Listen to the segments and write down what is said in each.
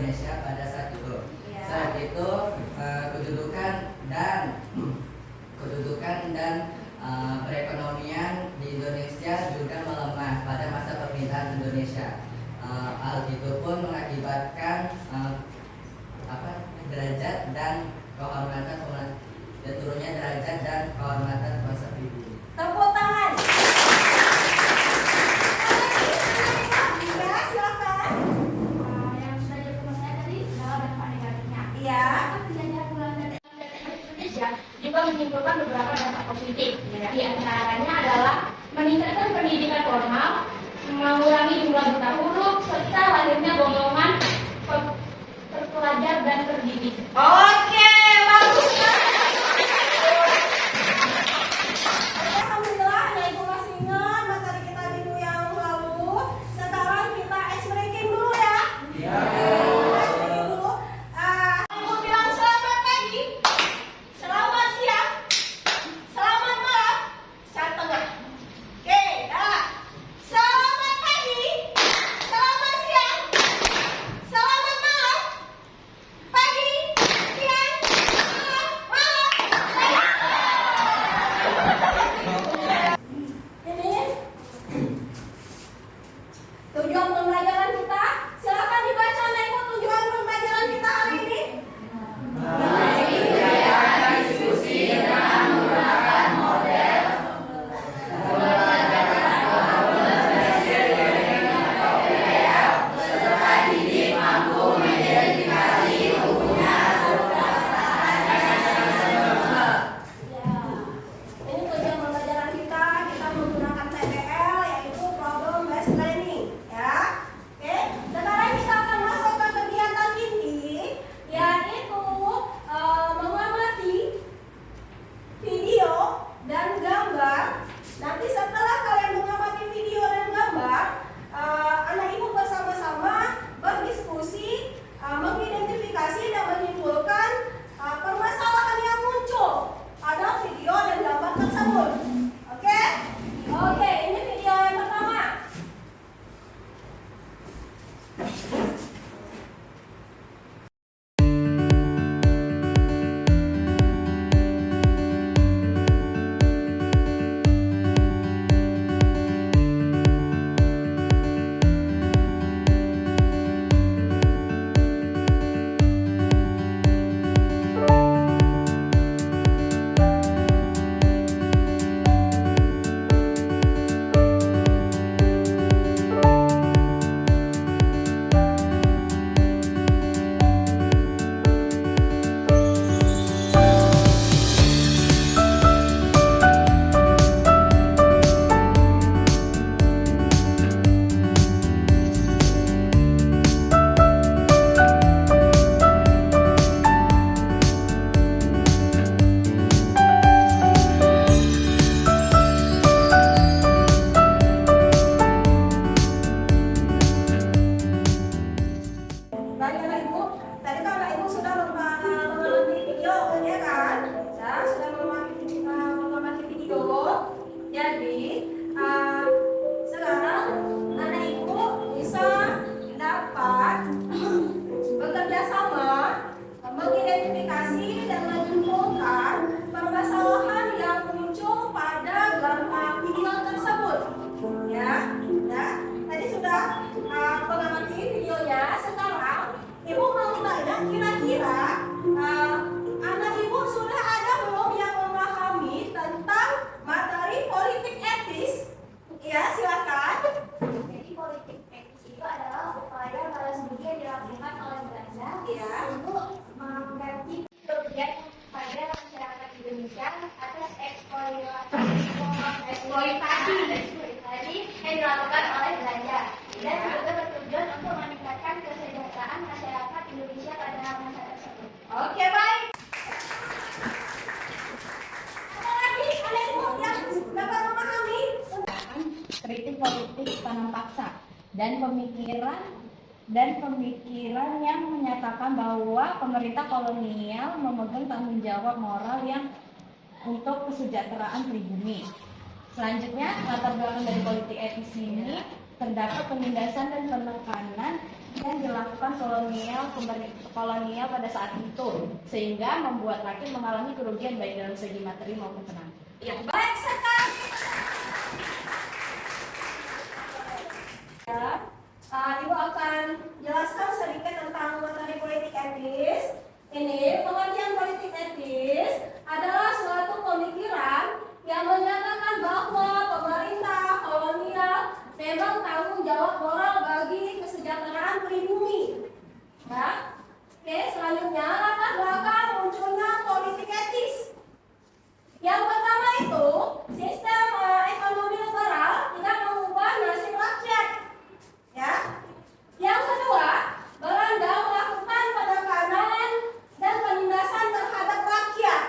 Indonesia pada saat itu. Ya. Saat itu kedudukan dan perekonomian di Indonesia juga melemah pada masa pemerintahan Indonesia. Hal itu pun mengakibatkan derajat dan kehormatan turunnya derajat dan kehormatan kuasa pribumi. Tepuk tangan. Ya, silakan. Yang sudah dilakukan saya tadi adalah dampak negatifnya. Iya. Penjajah Belanda dan Indonesia juga menimbulkan beberapa dampak positif. Di antaranya adalah meningkatkan pendidikan formal, mengurangi jumlah buta huruf, serta lahirnya golongan terpelajar dan terdidik. Oke, bagus. Alhamdulillah, ya Ibu masih ingat materi kita minggu yang lalu. Sekarang kita ice breaking dulu ya. Iya. Ice breaking dulu. Ibu bilang selamat pagi, selamat siang, selamat malam, saat tengah. Oke, dah. Selamat pagi, selamat siang, selamat malam, pagi, siang, malam. Ini tujuan pembelajaran kita. Silakan dibaca Ibu tujuan pembelajaran kita hari ini. Ini tujuan pembelajaran kita menggunakan PBL, yaitu problem based learning, ya. Oke, sekarang kita akan masuk ke kegiatan inti, yaitu mengamati video dan gambar. Nanti setelah kalian mengamati video dan gambar, anak ibu bersama-sama berdiskusi, mengidentifikasi dan menyimpulkan permasalahan yang muncul pada video dan gambar tersebut. Oke? Oke, ini video yang pertama. Baik anak ibu, tadi kan anak ibu sudah mengamati video, ya kan? Ya, sudah mengamati video. Jadi sekarang anak ibu bisa dapat bekerja sama, mengidentifikasi dan menyimpulkan permasalahan yang muncul pada video tersebut. Ya, tadi sudah mengamati videonya. Sekarang ibu mau tanya, kira-kira anak ibu sudah ada belum yang memahami tentang materi politik etis? Ya, silakan. Jadi politik etis itu adalah upaya balas budi yang dilakukan oleh Belanda untuk mengganti kerugian pada masyarakat Indonesia atas eksploitasi yang dilakukan oleh Belanda dan juga bertujuan untuk meningkatkan kesejahteraan masyarakat Indonesia pada masa tersebut. Oke, baik. Apa lagi anak ibu yang dapat memahami? Kritik politik tanam paksa dan pemikiran yang menyatakan bahwa pemerintah kolonial memegang tanggung jawab moral yang untuk kesejahteraan pribumi. Selanjutnya, latar belakang dari politik etis ini terdapat penindasan dan penekanan yang dilakukan kolonial pada saat itu, sehingga membuat rakyat mengalami kerugian baik dalam segi materi maupun tenaga. Ya, baik sekali. Ya, Ibu akan jelaskan sedikit tentang materi politik etis. Ini pengertian politik etis adalah suatu pemikiran yang menyatakan bahwa pemerintah kolonial memang tanggung jawab moral bagi kesejahteraan pribumi. Ya. Oke, selanjutnya latar belakang munculnya politik etis. Yang pertama itu, sistem ekonomi liberal tidak mengubah nasib rakyat. Ya. Yang kedua, Belanda melakukan penekanan dan penindasan terhadap rakyat.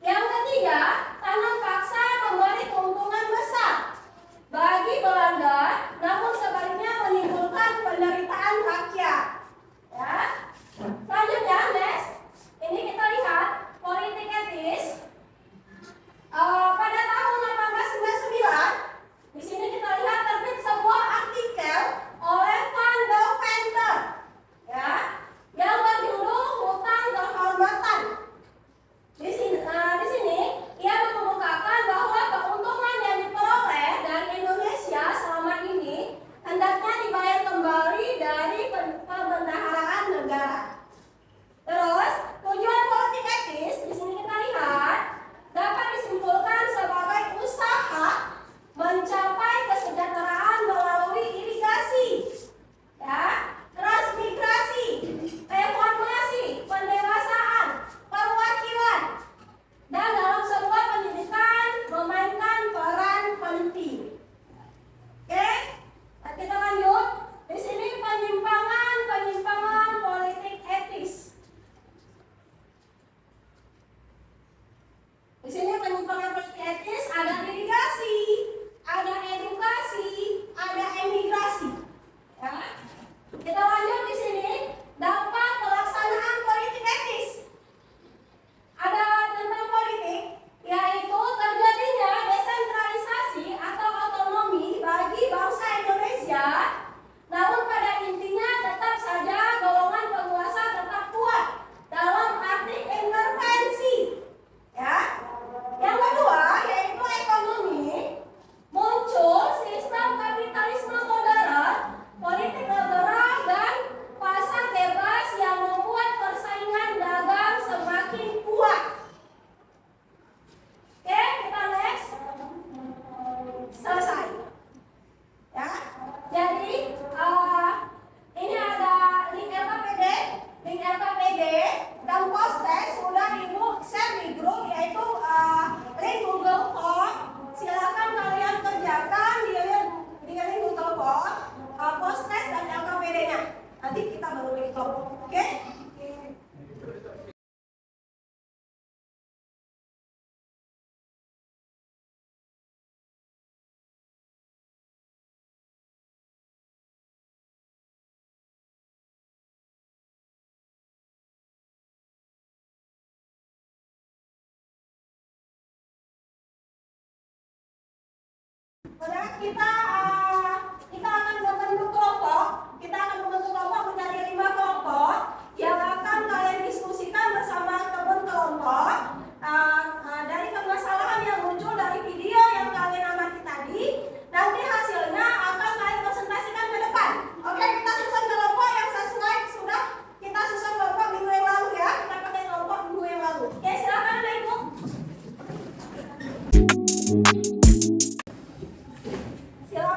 Yang ketiga, tanam paksa memberi keuntungan besar bagi Belanda, namun sebaliknya menimbulkan penderitaan rakyat. Ya. Selanjutnya, next, ini kita lihat politik etis. Pada tahun 1899, di sini kita lihat terbit sebuah artikel oleh Van de Venter, ya, yang berjudul Hutang Kehormatan. Di sini ia mengemukakan bahwa keuntungan yang diperoleh dari Indonesia selama ini hendaknya dibayar kembali dari pembendaharaan negara. Terus, tujuan politik etis di sini kita lihat dapat disimpulkan sebagai usaha mencapai kesejahteraan melalui irigasi, ya, transmigrasi, reformasi, pendewasaan, perwakilan, dan dalam sebuah pendidikan memainkan peran penting. Oke, kita lanjut. Di sini penyimpangan politik etis. Di sini penyimpangan politik etis ada irigasi, ada edukasi, ada emigrasi. Ya. Kita lanjut di sini dampak pelaksanaan politik etis. Ada tentang politik, yaitu terjadinya desentralisasi atau otonomi bagi bangsa Indonesia. Namun pada intinya tetap saja golongan penguasa tetap kuat dalam arti intervensi. Ya. Yang kedua yaitu ekonomi, muncul sistem kapitalisme modern, politik liberal dan pasar bebas yang membuat persaingan dagang semakin kuat. Oke, kita next. Selesai. Ya. Jadi ini ada link LKPD dan post-test sudah Ibu share di grup, yaitu link Google Form. Silakan kalian kerjakan di link Google Form, post-test dan LKPD-nya. Nanti kita baru bagi kelompok. Oke? Kita akan membentuk kelompok. Kita akan membentuk kelompok menjadi 5 kelompok yang akan kalian diskusikan bersama teman kelompok dari permasalahan yang muncul dari video yang kalian amati tadi. Nanti hasilnya akan kalian presentasikan ke depan. Oke, kita susun kelompok yang sesuai sudah kita susun kelompok minggu yang lalu ya. Kita pakai kelompok minggu yang lalu. Oke, silakan Ibu. Silakan.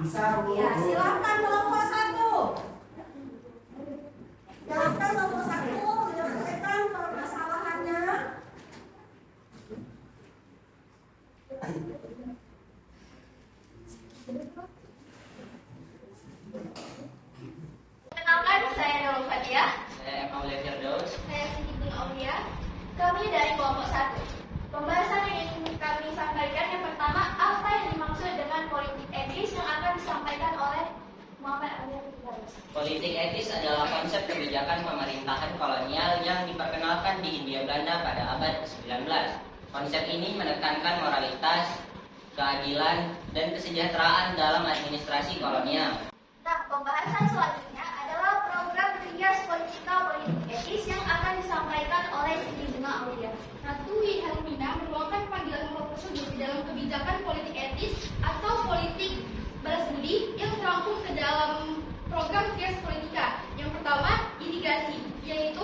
Bisa, Bu. Ya, silakan kelompok 1. Silakan kelompok 1 menyelesaikan permasalahannya. Kenalkan, saya Nurul Fatia. Saya Aulia Firdaus. Saya Siti Bin Aulia. Kami dari kelompok 1. Pembahasan yang ingin kami sampaikan yang pertama, apa yang dimaksud dengan politik etis yang akan disampaikan oleh Muhammad Aulia Firdaus. Politik etis adalah konsep kebijakan pemerintahan kolonial yang diperkenalkan di Hindia Belanda pada abad ke-19. Konsep ini menekankan moralitas, keadilan, dan kesejahteraan dalam administrasi kolonial. Nah, pembahasan selanjutnya adalah program Trias Politika Politik Etis yang akan disampaikan oleh Siti Bunga Aulia. Ratu Wilhelmina menuangkan panggilan moral tersebut di dalam kebijakan politik etis atau politik balas budi yang terangkum ke dalam program Trias Politika. Yang pertama, irigasi, yaitu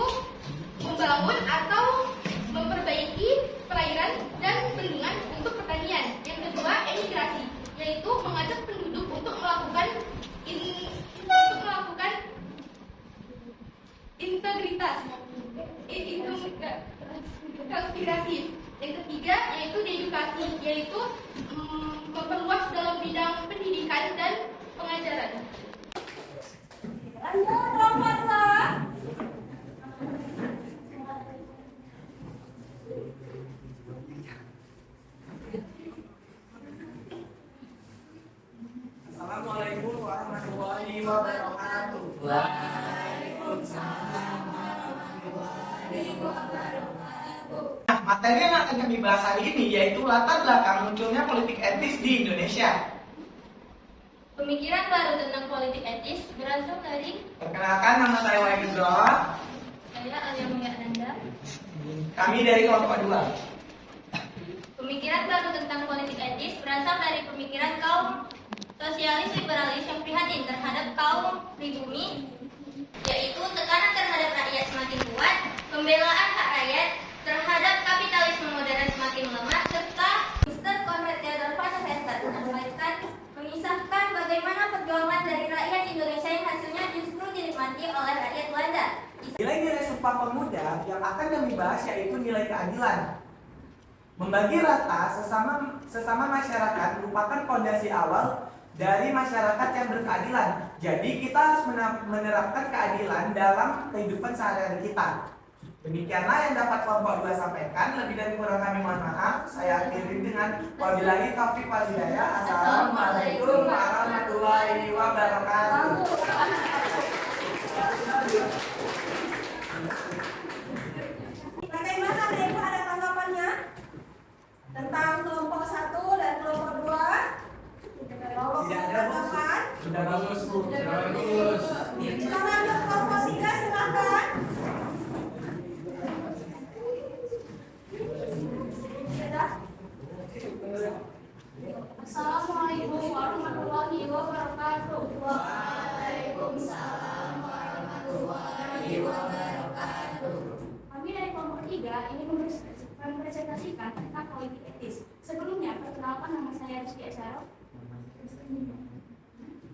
membangun atau memperbaiki perairan dan bendungan untuk pertanian. Yang kedua, emigrasi, yaitu mengajak penduduk untuk melakukan integritas, konspirasi. Yang ketiga yaitu edukasi, yaitu memperluas dalam bidang pendidikan dan pengajaran. Lanjut kelompok 2. Assalamualaikum warahmatullahi wabarakatuh. Nah, materi yang akan kami bahas hari ini yaitu latar belakang munculnya politik etis di Indonesia. Pemikiran baru tentang politik etis berasal dari Perkenalkan, nama saya Wahid Indro. saya Alia Mulyana. Kami dari kelompok 2. Pemikiran baru tentang politik etis berasal dari pemikiran kaum sosialis liberalis yang prihatin terhadap kaum pribumi, yaitu tekanan terhadap rakyat semakin kuat, pembelaan hak rakyat terhadap kapitalisme modern semakin melemah, serta Mr. Konrad Theodor van Venter menyampaikan mengisahkan bagaimana perjuangan dari rakyat Indonesia yang hasilnya justru dinikmati oleh rakyat Belanda. Nilai-nilai Sumpah Pemuda yang akan kami bahas yaitu nilai keadilan. Membagi rata sesama masyarakat merupakan fondasi awal dari masyarakat yang berkeadilan. Jadi kita harus menerapkan keadilan dalam kehidupan sehari-hari kita. Demikianlah yang dapat kelompok 2 sampaikan. Lebih dan kurang kami mohon maaf. Saya akhiri dengan wabillahi taufiq wal hidayah. Assalamualaikum warahmatullahi wabarakatuh. Bagaimana Ibu ada tanggapannya tentang kelompok 1 dan kelompok 2? Kelompok Tidak ada, Bu. tanggapan? Sudah bagus, Bu. Kita lanjut kelompok 3, silakan. Assalamualaikum warahmatullahi wabarakatuh. Kami dari kelompok 3 ingin mempresentasikan tentang politik etis. Sebelumnya, perkenalkan nama saya Rizky Esaro.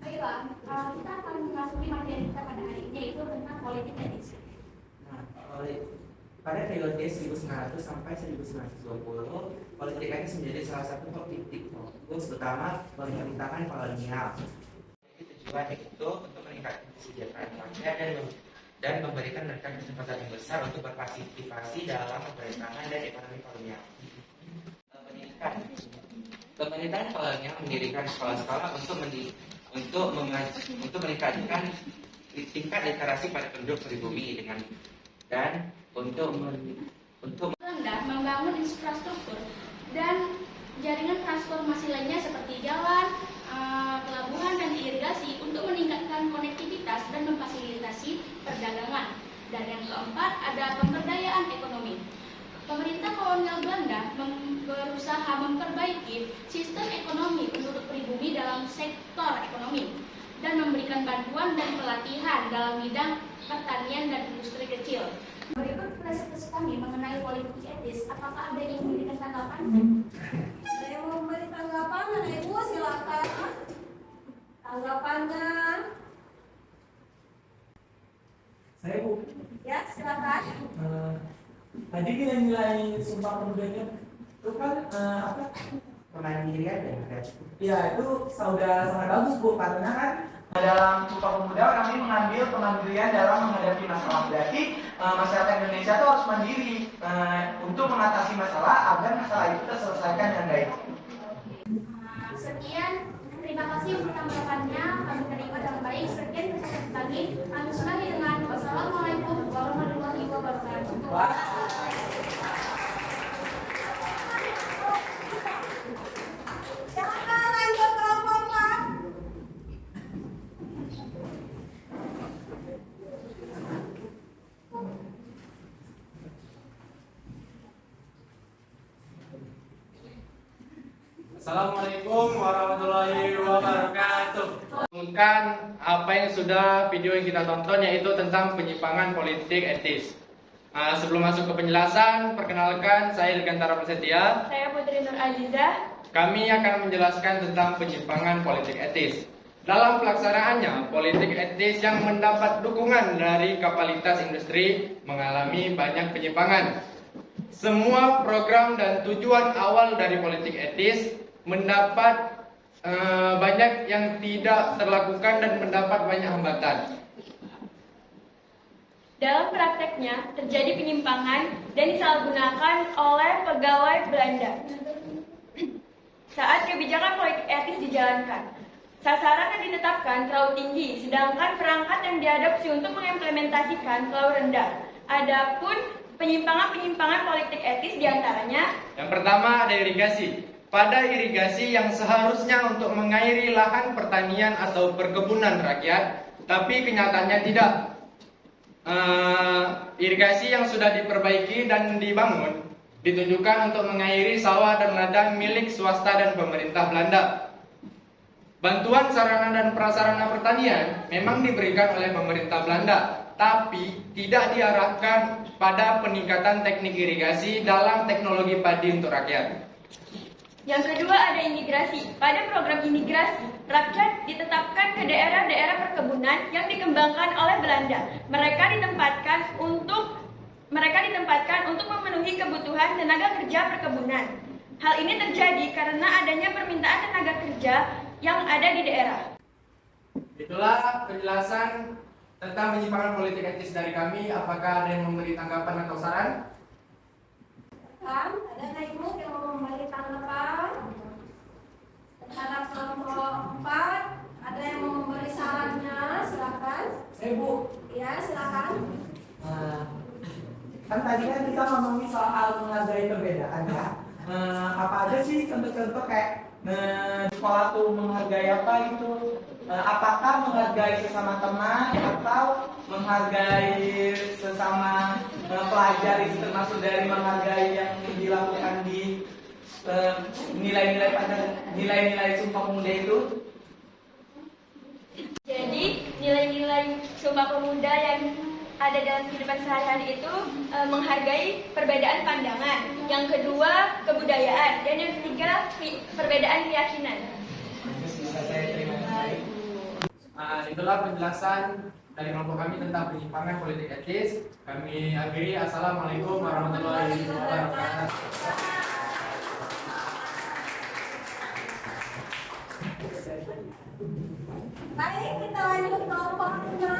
Baiklah, kita akan memasuki materi kita pada hari ini, yaitu tentang politik etis. Nah, pada periode 1900 sampai 1920, politik etis menjadi salah satu politik fokus utama pemerintahan kolonial. Tujuannya itu untuk meningkatkan kesejahteraan rakyat dan memberikan mereka kesempatan yang besar untuk berpartisipasi dalam pemerintahan dan ekonomi kolonial. Pemerintahan kolonial mendirikan sekolah-sekolah untuk meningkatkan tingkat literasi pada penduduk pribumi dan untuk Belanda membangun infrastruktur dan jaringan transformasi lainnya seperti jalan, pelabuhan, dan irigasi untuk meningkatkan konektivitas dan memfasilitasi perdagangan. Dan yang keempat ada pemberdayaan ekonomi. Pemerintah kolonial Belanda berusaha memperbaiki sistem ekonomi penduduk pribumi dalam sektor ekonomi dan memberikan bantuan dan pelatihan dalam bidang pertanian dan industri kecil. Berikut presentasi kami mengenai politik etis. Apakah ada yang memberikan tanggapan? Saya mau memberi tanggapan, Ibu silakan. Tanggapannya? Saya Bu, Ya, silakan. tadi nilai-nilai Sumpah Pemudanya itu kan Kemandirian dan kreatif. ya itu sudah sangat bagus Bu, karena kan dalam Sumpah Pemuda kami mengambil kemandirian dalam menghadapi masalah. Berarti masyarakat Indonesia itu harus mandiri untuk mengatasi masalah agar masalah itu terselesaikan dengan baik. Sekian, terima kasih untuk tanggapannya. Kami terima dengan baik. Sekian kesempatan kami. Kami sudahi dengan wassalamualaikum warahmatullahi wabarakatuh. Silakan lanjut kelompok Pak. Assalamualaikum warahmatullahi wabarakatuh. Mengumumkan apa yang sudah video yang kita tonton, yaitu tentang penyimpangan politik etis. Sebelum masuk ke penjelasan, perkenalkan saya Dirgantara Prasetya. Saya Putri Nur Azizah. Kami akan menjelaskan tentang penyimpangan politik etis. Dalam pelaksanaannya, politik etis yang mendapat dukungan dari kapasitas industri mengalami banyak penyimpangan. Semua program dan tujuan awal dari politik etis mendapat banyak yang tidak terlakukan dan mendapat banyak hambatan. Dalam prakteknya, terjadi penyimpangan dan disalahgunakan oleh pegawai Belanda. Saat kebijakan politik etis dijalankan, sasaran yang ditetapkan terlalu tinggi, sedangkan perangkat yang diadopsi untuk mengimplementasikan terlalu rendah. Adapun penyimpangan-penyimpangan politik etis diantaranya: Yang pertama ada irigasi. Pada irigasi yang seharusnya untuk mengairi lahan pertanian atau perkebunan rakyat, tapi kenyataannya tidak. Irigasi yang sudah diperbaiki dan dibangun ditunjukkan untuk mengairi sawah dan ladang milik swasta dan pemerintah Belanda. Bantuan sarana dan prasarana pertanian memang diberikan oleh pemerintah Belanda, tapi tidak diarahkan pada peningkatan teknik irigasi dalam teknologi padi untuk rakyat. Yang kedua ada imigrasi. Pada program imigrasi, rakyat ditetapkan ke daerah-daerah perkebunan yang dikembangkan oleh Belanda. Mereka ditempatkan untuk memenuhi kebutuhan tenaga kerja perkebunan. Hal ini terjadi karena adanya permintaan tenaga kerja yang ada di daerah. Itulah penjelasan tentang penyimpangan politik etis dari kami. Apakah ada yang memberi tanggapan atau saran? Kan, ada Naikmu yang mau memberi tanggapan terhadap kelompok 4. Ada yang mau memberi sarannya, silakan. Saya Bu, Ya, silakan. kan tadi kan kita ngomongin soal menghargai perbedaan ya. Apa aja sih contoh-contoh kayak di sekolah tuh menghargai apa itu? Apakah menghargai sesama teman atau menghargai sesama pelajar itu termasuk dari menghargai yang dilakukan di nilai-nilai Sumpah Pemuda itu? Jadi, nilai-nilai Sumpah Pemuda yang ada dalam kehidupan sehari-hari itu menghargai perbedaan pandangan. Yang kedua, kebudayaan. Dan yang ketiga, perbedaan keyakinan. Bisa saya terima kasih. Itulah penjelasan dari kelompok kami tentang penyimpangan politik etis. Kami akhiri. Assalamualaikum warahmatullahi wabarakatuh. Baik, kita lanjut kelompoknya.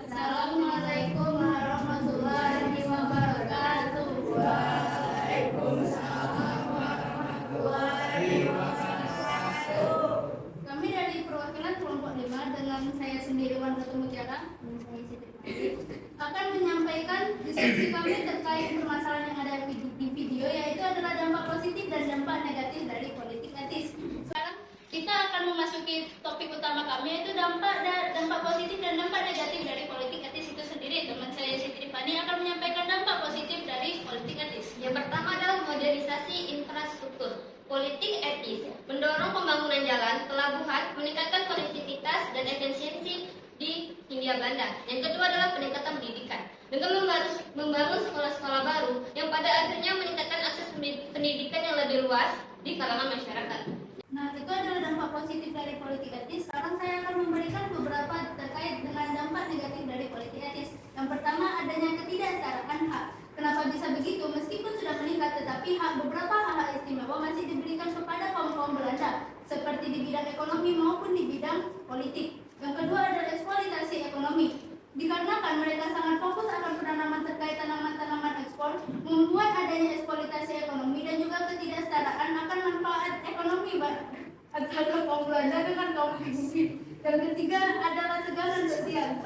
Assalamualaikum warahmatullahi wabarakatuh. Kami dari perwakilan kelompok 5 dengan saya sendiri Wan Ratu Mutiara akan menyampaikan diskusi kami terkait permasalahan yang ada di video, yaitu adalah dampak positif dan dampak negatif dari politik etis. Sekarang kita akan memasuki topik utama kami, yaitu dampak positif dan dampak negatif dari politik etis itu sendiri. Teman saya Siti Rifani akan menyampaikan dampak positif dari politik etis. Yang pertama adalah modernisasi infrastruktur. Politik etis mendorong pembangunan jalan, pelabuhan, meningkatkan konektivitas dan efisiensi di Hindia Belanda. Yang kedua adalah peningkatan pendidikan. Dengan membangun sekolah-sekolah baru yang pada akhirnya meningkatkan akses pendidikan yang lebih luas di kalangan masyarakat. Nah, itu adalah dampak positif dari politik etis. Sekarang saya akan memberikan beberapa terkait dengan dampak negatif dari politik etis. Yang pertama, adanya ketidaksetaraan hak. Kenapa bisa begitu? Meskipun sudah meningkat, tetapi beberapa hak istimewa masih diberikan kepada kaum Belanda, seperti di bidang ekonomi maupun di bidang politik. Yang kedua adalah eksploitasi ekonomi. Dikarenakan mereka sangat fokus akan penanaman terkait tanaman-tanaman ekspor, membuat adanya eksploitasi ekonomi dan juga ketidaksetaraan akan manfaat ekonomi antara kaum Belanda dengan kaum pribumi. Yang ketiga adalah tegangan sosial.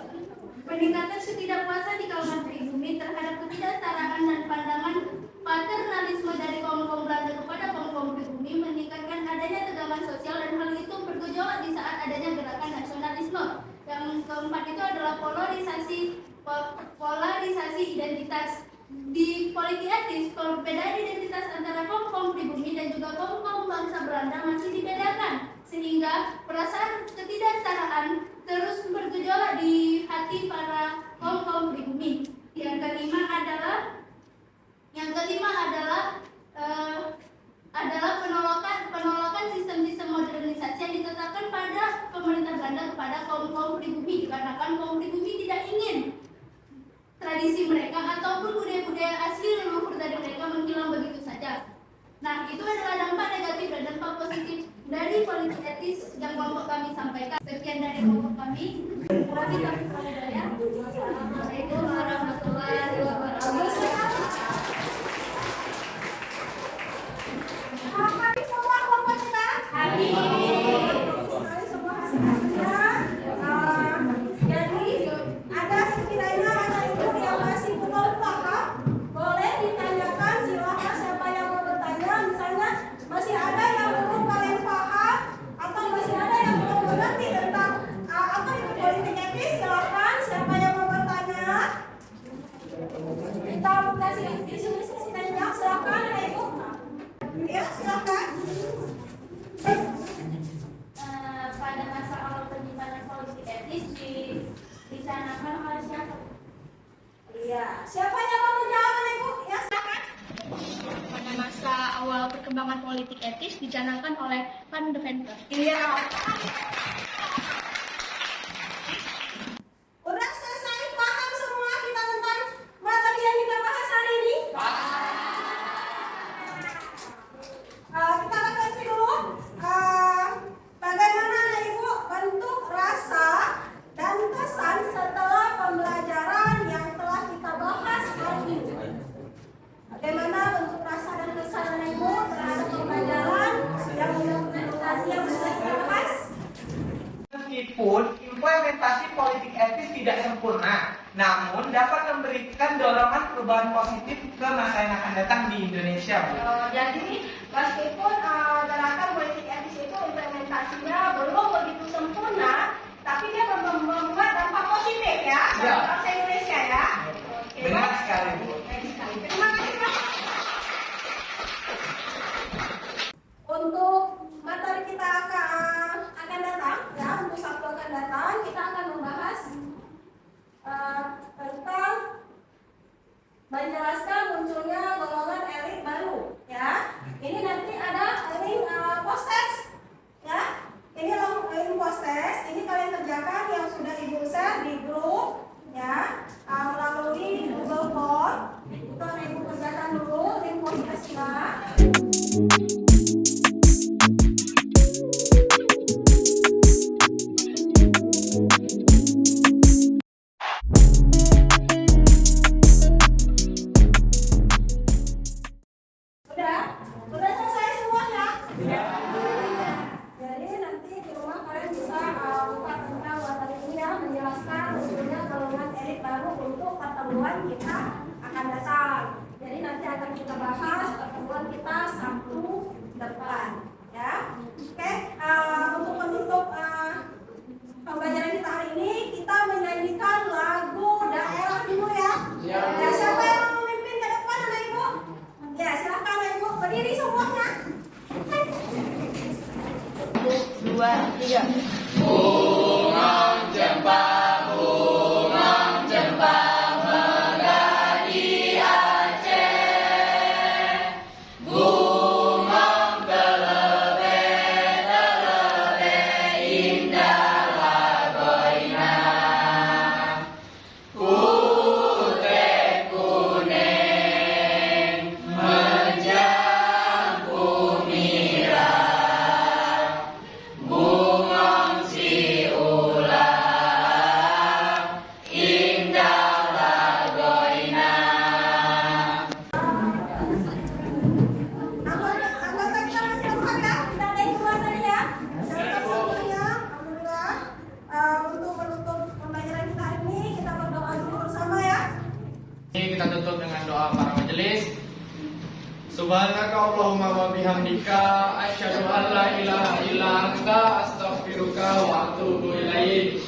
Peningkatan ketidakpuasan di kalangan pribumi terhadap ketidaksetaraan dan pandangan paternalisme dari kaum Belanda kepada kaum pribumi meningkatkan adanya tegangan sosial, dan hal itu bergejolak di saat adanya gerakan nasionalisme. Yang keempat itu adalah polarisasi identitas. Di politik etis, perbedaan identitas antara kaum pribumi dan juga kaum bangsa Belanda masih dibedakan, sehingga perasaan ketidaksetaraan terus bergejolak di hati para kaum pribumi. Yang kelima adalah penolakan sistem-sistem modernisasi yang ditetapkan pada pemerintah Belanda kepada kaum pribumi, dikarenakan kaum pribumi tidak ingin tradisi mereka ataupun budaya-budaya asli leluhur dari mereka menghilang begitu saja. Nah, itu adalah dampak negatif dan dampak positif dari politik etis yang kelompok kami sampaikan. Sekian dari kelompok kami. Assalamualaikum warahmatullahi wabarakatuh. Habis semua kelompok kita? Habis semua hasil-hasilnya. Jadi ada sekiranya anak ibu yang masih belum paham, boleh ditanyakan, silakan siapa yang mau bertanya. Misalnya masih ada yang belum kalian paham atau masih ada yang belum mengerti tentang apa itu politik etis, silakan siapa yang mau bertanya. Kita kasih di sini sesi tanya, silakan anak ibu. Ya, silakan. Pada masa awal penyimpanan politik etis dicanangkan oleh siapa? Iya, siapa yang mau menjawab anak ibu? Ya, silakan. Pada masa awal perkembangan politik etis dicanangkan oleh Van Deventer. Iya. Udah selesai paham semua kita tentang materi yang kita bahas hari ini? Kita refleksi dulu. Bagaimana anak ibu bentuk rasa dan kesan setelah pembelajaran yang telah kita bahas hari ini? Bagaimana bentuk rasa dan kesan anak ibu terhadap pembelajaran yang sudah kita bahas? Meskipun implementasi politik etis tidak sempurna, namun dapat memberikan dorongan perubahan positif ke masa yang akan datang di Indonesia. Jadi meskipun gerakan politik etis itu implementasinya belum begitu sempurna, tapi dia membuat dampak positif ya bagi bangsa Indonesia ya. Oke, Benar sekali, Bu. baik sekali. Terima kasih Pak. Untuk materi kita akan datang ya, untuk Sabtu akan datang kita akan membahas tentang menjelaskan munculnya golongan elit baru ya. Ini nanti ada link post-test ya. Ini link post-test, ini kalian kerjakan yang sudah ibu share di grup ya, melalui Google Form. Itu anak ibu kerjakan dulu link post-testnya. Udah selesai semuanya? Iya. Jadi nanti di rumah kalian bisa buka tentang materi ini ya, menjelaskan munculnya golongan elit baru untuk pertemuan kita akan datang. Jadi nanti akan kita bahas pertemuan kita Sabtu depan, ya. Oke, untuk penutup pembelajaran kita hari ini kita menyanyikan lagu daerah dulu ya. Ya, siapa yang mau memimpin ke depan anak ibu? Ya, silakan anak ibu berdiri semuanya. 2, 3. Bunga cempang megah di Aceh. Bunga Subhanaka Allahumma wa bihamdika asyhadu an la ilaha illa anta astaghfiruka wa atubu ilaik.